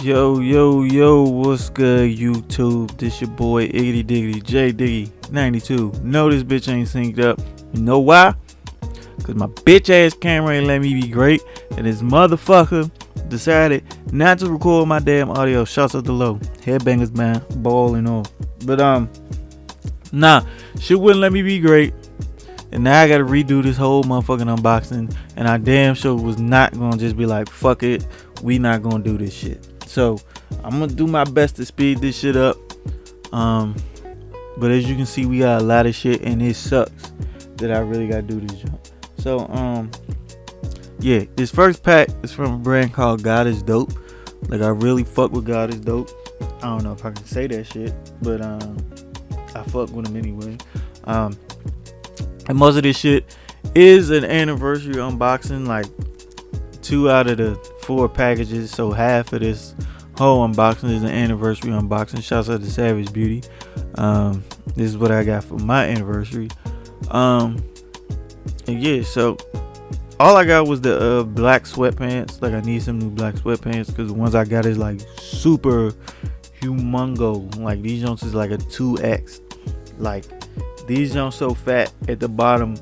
Yo, what's good, YouTube? This your boy, Iggity Diggity, J Diggy 92. No, this bitch ain't synced up. You know why? Because my bitch ass camera ain't let me be great, and this motherfucker decided not to record my damn audio. Shouts out to Low. Headbangers, man. Balling off. But, nah, shit wouldn't let me be great. And now I gotta redo this whole motherfucking unboxing. And I damn sure was not gonna just be like, fuck it, we not gonna do this shit. So I'm gonna do my best to speed this shit up. But as you can see, we got a lot of shit, and it sucks that I really gotta do this jump. So yeah, this first pack is from a brand called God Is Dope. Like, I really fuck with God Is Dope. I don't know if I can say that shit, but I fuck with them anyway. And most of this shit is an anniversary unboxing, like 2 out of the 4 packages. So half of this whole unboxing is an anniversary unboxing. Shouts out to Savage Beauty. This is what I got for my anniversary. And yeah, so all I got was the black sweatpants. Like, I need some new black sweatpants because the ones I got is like super humongo. Like, these joints is like a 2X. Like, these joints so fat at the bottom,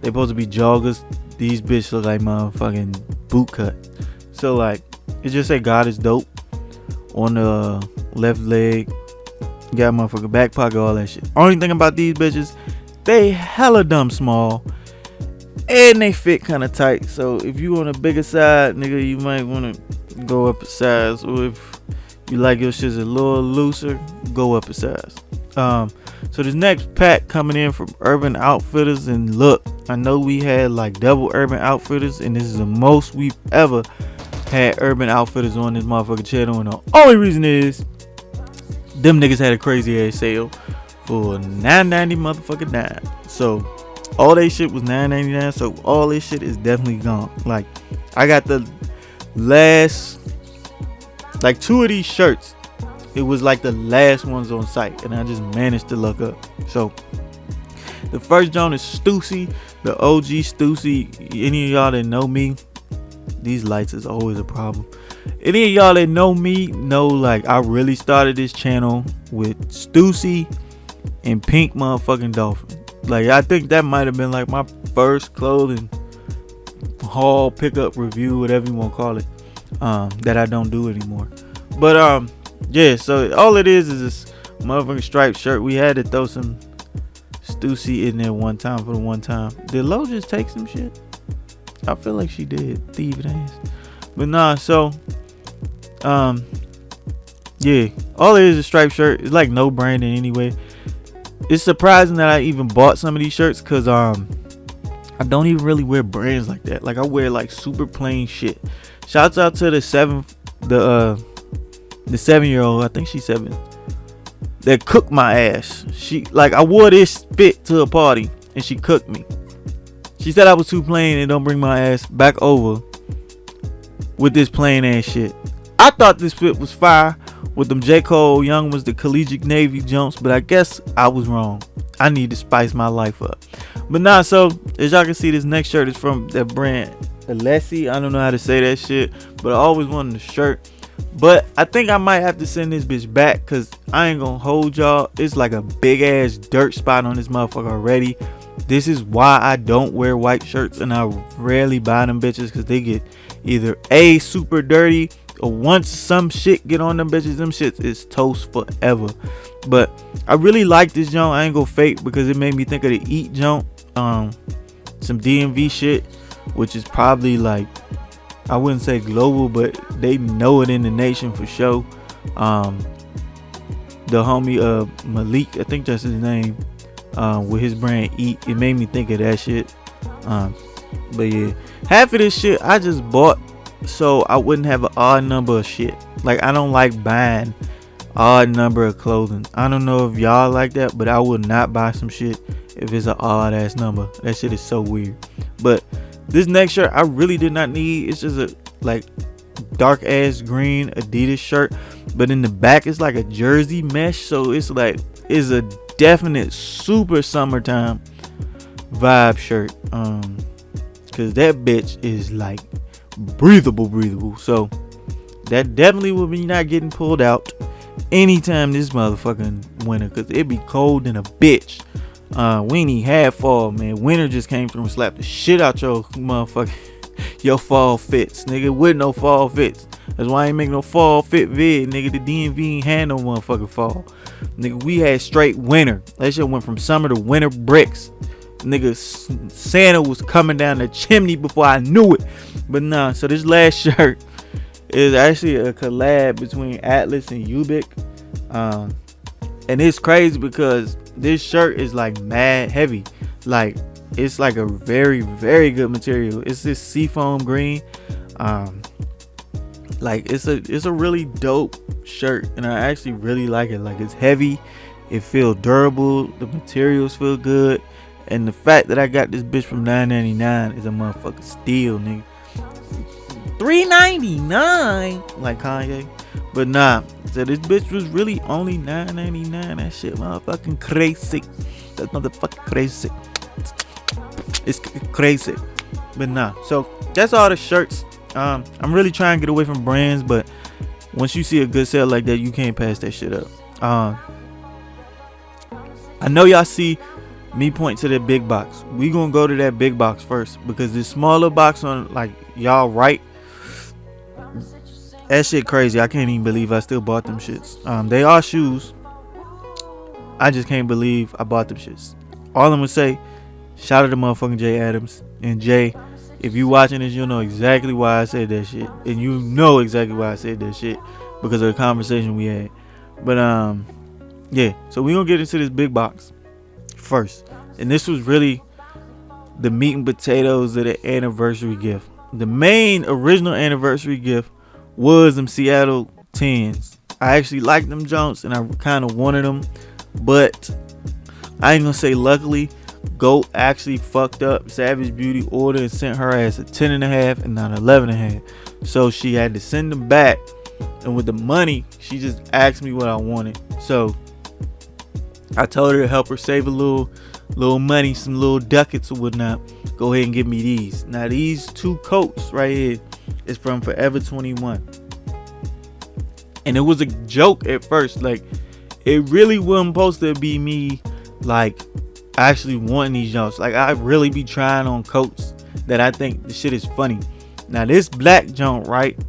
they supposed to be joggers. These bitches look like motherfucking boot cut. So like, it just say God Is Dope on the left leg. Got motherfucking back pocket, all that shit. Only thing about these bitches, they hella dumb small, and they fit kind of tight. So if you on a bigger side, nigga, you might want to go up a size. Or if you like your shit a little looser, go up a size. So this next pack coming in from Urban Outfitters, and look, I know we had like double Urban Outfitters, and this is the most we've ever had Urban Outfitters on this motherfucking channel, and the only reason is them niggas had a crazy ass sale for $9.90 motherfucking dime. So all they shit was $9.99, so all this shit is definitely gone. Like, I got the last, like 2 of these shirts. It was like the last ones on site, and I just managed to look up. So the first joint is Stussy, the OG Stussy. Any of y'all that know me, these lights is always a problem. Any of y'all that know me know, like, I really started this channel with Stussy and Pink motherfucking Dolphin. Like, I think that might have been like my first clothing haul, pickup, review, whatever you want to call it, that I don't do anymore. But yeah, so all it is this motherfucking striped shirt. We had to throw some Stussy in there one time for the one time. Did Lo just take some shit? I feel like she did. Thieving ass. But nah, so yeah, all it is a striped shirt. It's like no branding anyway. It's surprising that I even bought some of these shirts, because I don't even really wear brands like that. Like, I wear like super plain shit. Shouts out to the 7-year-old, I think she's 7, that cooked my ass. She, like, I wore this fit to a party and she cooked me. She said I was too plain and don't bring my ass back over with this plain ass shit. I thought this fit was fire with them J. Cole Young was the collegiate Navy jumps, but I guess I was wrong. I need to spice my life up. But nah, so as y'all can see, this next shirt is from that brand Alessi. I don't know how to say that shit, but I always wanted the shirt. But I think I might have to send this bitch back, because I ain't gonna hold y'all. It's like a big ass dirt spot on this motherfucker already. This is why I don't wear white shirts, and I rarely buy them bitches, because they get either A, super dirty, or once some shit get on them bitches, them shits is toast forever. But I really like this joint. I ain't gonna fake, because it made me think of the Eat joint. Some DMV shit, which is probably like, I wouldn't say global, but they know it in the nation for sure. The homie Malik, I think that's his name, with his brand Eat, it made me think of that shit. But yeah, half of this shit I just bought so I wouldn't have an odd number of shit. Like, I don't like buying odd number of clothing. I don't know if y'all like that, but I would not buy some shit if it's an odd ass number. That shit is so weird. But this next shirt I really did not need. It's just a like dark ass green Adidas shirt, but in the back it's like a jersey mesh, so it's like, it's a definite super summertime vibe shirt. Cause that bitch is like breathable. So that definitely will be not getting pulled out anytime this motherfucking winter, because it be cold than a bitch. We ain't even had fall, man. Winter just came through and slapped the shit out your motherfucking your fall fits, nigga. With no fall fits. That's why I ain't make no fall fit vid, nigga. The DMV ain't had no motherfucking fall, nigga. We had straight winter. That shit went from summer to winter bricks, nigga. Santa was coming down the chimney before I knew it. But nah, so this last shirt is actually a collab between Atlas and Ubik. And it's crazy because this shirt is like mad heavy. Like, it's like a very, very good material. It's this seafoam green. Like, it's a really dope shirt, and I actually really like it. Like, it's heavy, it feels durable, the materials feel good, and the fact that I got this bitch from $9.99 is a motherfucking steal, nigga. $3.99 like Kanye. But nah, so this bitch was really only $9.99. That shit motherfucking crazy. That's motherfucking crazy. It's crazy. But nah, so that's all the shirts. I'm really trying to get away from brands, but once you see a good sale like that, you can't pass that shit up. I know y'all see me point to that big box. We gonna go to that big box first, because this smaller box on like y'all right, that shit crazy. I can't even believe I still bought them shits. They are shoes. I just can't believe I bought them shits. All I'm gonna say, shout out to motherfucking Jay Adams. And Jay, if you watching this, you'll know exactly why I said that shit. And you know exactly why I said that shit, because of the conversation we had. But yeah, so we gonna get into this big box first. And this was really the meat and potatoes of the anniversary gift. The main original anniversary gift was them Seattle 10s. I actually liked them Jones, and I kind of wanted them, but I ain't gonna say luckily. Goat actually fucked up Savage Beauty order and sent her ass a 10.5 and not 11.5. So she had to send them back, and with the money, she just asked me what I wanted. So I told her to help her save a little money, some little ducats or whatnot. Go ahead and give me these. Now these two coats right here is from Forever 21, and it was a joke at first. Like, it really wasn't supposed to be me like actually wanting these jumps. Like, I really be trying on coats that I think the shit is funny. Now this black jump, right,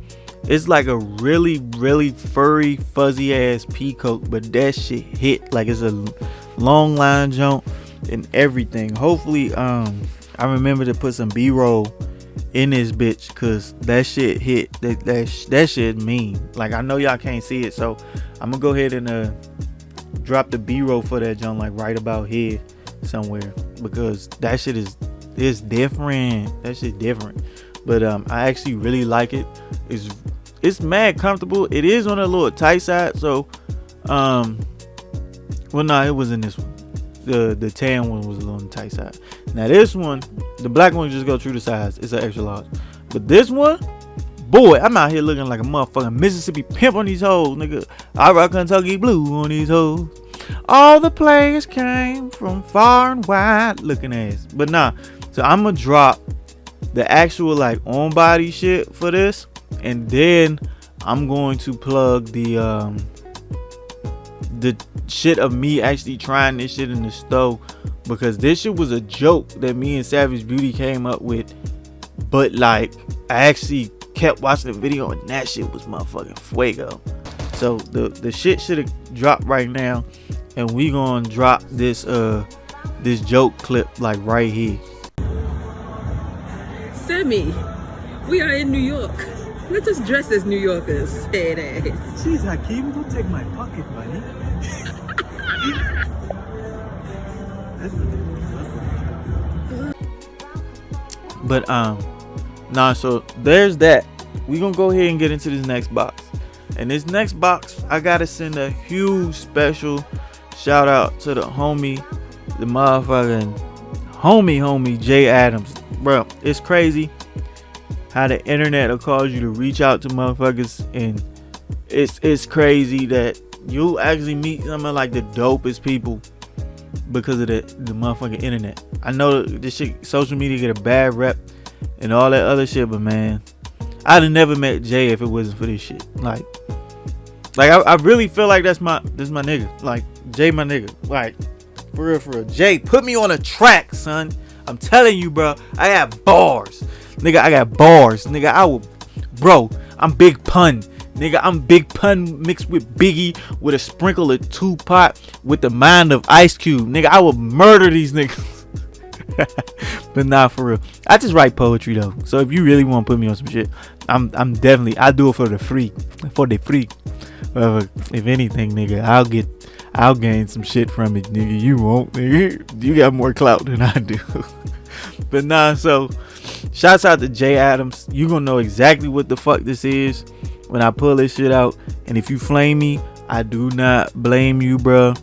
it's like a really, really furry, fuzzy ass pea coat, but that shit hit. Like, it's a long line jump and everything. Hopefully I remember to put some B-roll in this bitch, cause that shit hit. That shit mean. Like, I know y'all can't see it, so I'm gonna go ahead and drop the B-roll for that jump, like right about here somewhere, because that shit is different. That shit different. But I actually really like it. It's mad comfortable. It is on a little tight side, so well, no, it was in this one. The tan one was a little on the tight side. Now this one, the black one, just go through the size. It's an extra large. But this one, boy, I'm out here looking like a motherfucking Mississippi pimp on these hoes, nigga. I rock Kentucky blue on these hoes. All the players came from far and wide, looking ass. But nah, so I'm gonna drop the actual like on body shit for this, and then I'm going to plug the shit of me actually trying this shit in the stove, because this shit was a joke that me and Savage Beauty came up with, but like I actually kept watching the video and that shit was motherfucking fuego. So the shit should have dropped right now, and we gonna drop this this joke clip like right here. Sammy, we are in New York. Let us dress as New Yorkers. Say that. Jeez, Hakeem, don't take my pocket money. But nah, so there's that. We gonna go ahead and get into this next box. And this next box, I gotta send a huge special shout out to the homie, the motherfucking homie Jay Adams. Bro, it's crazy how the internet will cause you to reach out to motherfuckers, and it's crazy that you actually meet some of like the dopest people because of the motherfucking internet. I know this shit, social media, get a bad rep and all that other shit, but man, I'd have never met Jay if it wasn't for this shit. Like I really feel like this my nigga. Like Jay my nigga. Like for real. Jay, put me on a track, son. I'm telling you, bro. I got bars. Nigga, I got bars. Nigga, bro, I'm Big Pun. Nigga, I'm Big Pun mixed with Biggie with a sprinkle of Tupac with the mind of Ice Cube. Nigga, I will murder these niggas. But nah, for real. I just write poetry though. So if you really want to put me on some shit, I'm definitely, I do it for the free. If anything, nigga, I'll gain some shit from it, nigga. You won't, nigga. You got more clout than I do. But nah, so shouts out to Jay Adams. You gonna know exactly what the fuck this is when I pull this shit out. And if you flame me, I do not blame you, bro.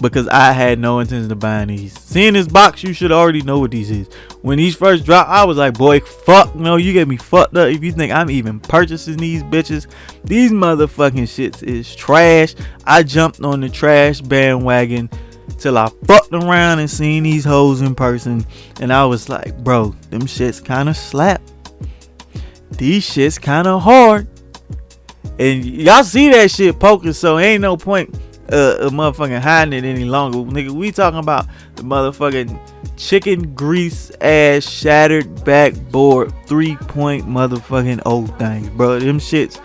Because I had no intention of buying these. Seeing this box, you should already know what these is. When these first dropped, I was like, boy, fuck no, you get me fucked up if you think I'm even purchasing these bitches. These motherfucking shits is trash. I jumped on the trash bandwagon till I fucked around and seen these hoes in person. And I was like, bro, them shits kind of slap. These shits kind of hard. And y'all see that shit poking, so ain't no point motherfucking hiding it any longer. Nigga, we talking about the motherfucking chicken grease ass shattered backboard 3-point motherfucking old things, bro. Them shits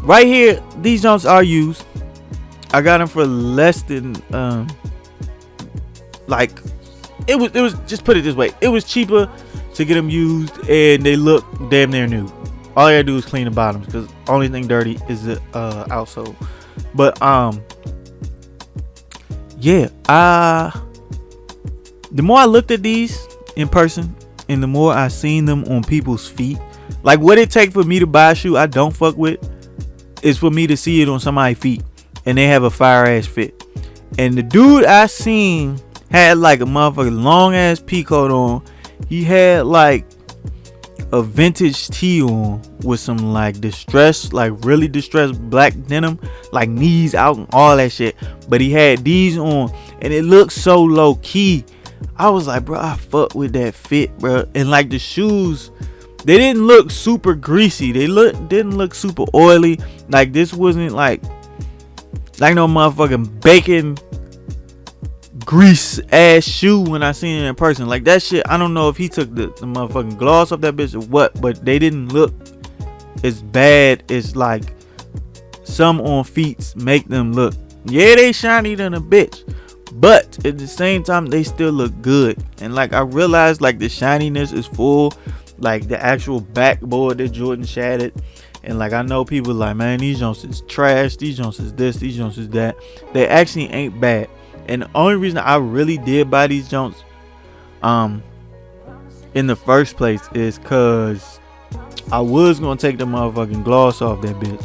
right here, these joints are used. I got them for less than like it was just put it this way, it was cheaper to get them used and they look damn near new. All you gotta do is clean the bottoms because only thing dirty is the outsole. But yeah, the more I looked at these in person and the more I seen them on people's feet, like what it take for me to buy a shoe I don't fuck with is for me to see it on somebody's feet and they have a fire ass fit. And the dude I seen had like a motherfucking long ass pea coat on. He had like a vintage tee on with some like distressed, like really distressed black denim, like knees out and all that shit. But he had these on and it looked so low key. I was like, bro, I fuck with that fit, bro. And like the shoes, they didn't look super greasy. They didn't look super oily. Like this wasn't like no motherfucking bacon grease ass shoe when I seen it in person. Like that shit, I don't know if he took the motherfucking gloss off that bitch or what, but they didn't look as bad as like some on feet make them look. Yeah, they shiny than a bitch, but at the same time they still look good. And like I realized like the shininess is full, like the actual backboard that Jordan shattered. And like I know people like, man, these joints is trash, these joints is this, these joints is that. They actually ain't bad. And the only reason I really did buy these joints in the first place is cause I was gonna take the motherfucking gloss off that bitch,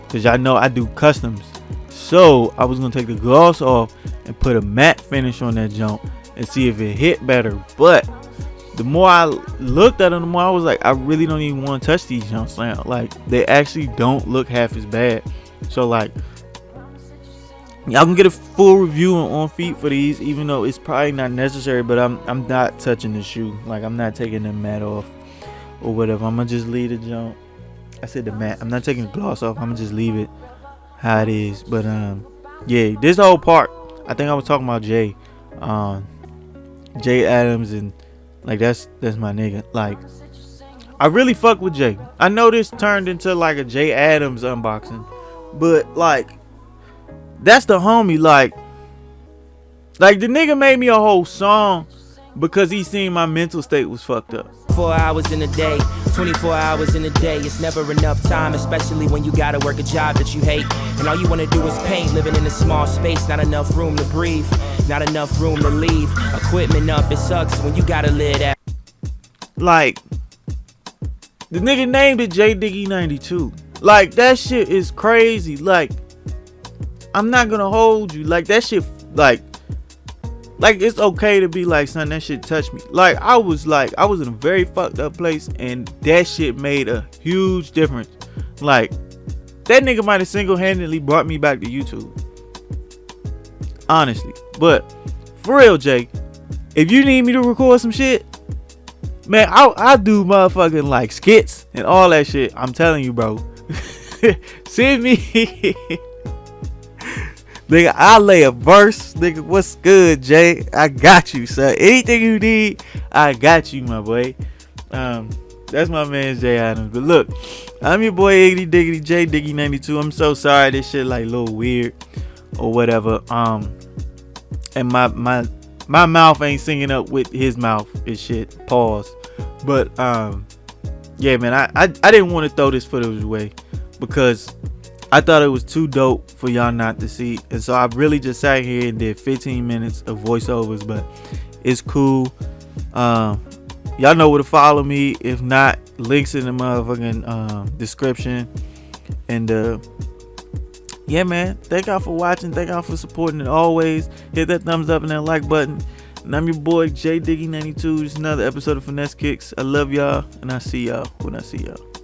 cause y'all know I do customs. So I was gonna take the gloss off and put a matte finish on that jump and see if it hit better. But the more I looked at them, the more I was like, I really don't even want to touch these jumps now. Like they actually don't look half as bad. So like y'all can get a full review on feet for these, even though it's probably not necessary. But I'm not touching the shoe. Like I'm not taking the matte off or whatever. I'm gonna just leave the jump. I said the matte. I'm not taking the gloss off. I'm gonna just leave it how it is. But yeah, this whole part, I think I was talking about Jay Adams, and like that's my nigga. Like I really fuck with Jay. I know this turned into like a Jay Adams unboxing, but like that's the homie. Like the nigga made me a whole song because he seen my mental state was fucked up. 4 hours in a day, 24 hours in a day. It's never enough time, especially when you gotta work a job that you hate. And all you wanna do is paint, living in a small space. Not enough room to breathe, not enough room to leave. Equipment up, it sucks when you gotta live that. Like the nigga named it J Diggy 92. Like that shit is crazy. Like I'm not gonna hold you. Like that shit, like it's okay to be like, son, that shit touched me. Like I was in a very fucked up place and that shit made a huge difference. Like that nigga might have single-handedly brought me back to YouTube, honestly. But for real, Jay, if you need me to record some shit, Man, I do motherfucking like skits and all that shit. I'm telling you, bro. Send me. Nigga, I'll lay a verse. Nigga, what's good, Jay? I got you, son. Anything you need, I got you, my boy. That's my man, Jay Adams. But look, I'm your boy, Iggity Diggity J Diggy 92. I'm so sorry this shit like a little weird or whatever. And my mouth ain't singing up with his mouth and shit. Pause. But yeah, man, I didn't want to throw this footage away because I thought it was too dope for y'all not to see. And so I really just sat here and did 15 minutes of voiceovers, but it's cool. Y'all know where to follow me. If not, links in the motherfucking description. And yeah, man, thank y'all for watching. Thank y'all for supporting it always. Hit that thumbs up and that like button. And I'm your boy J Diggy 92. This is another episode of Finesse Kicks. I love y'all, and I see y'all when I see y'all.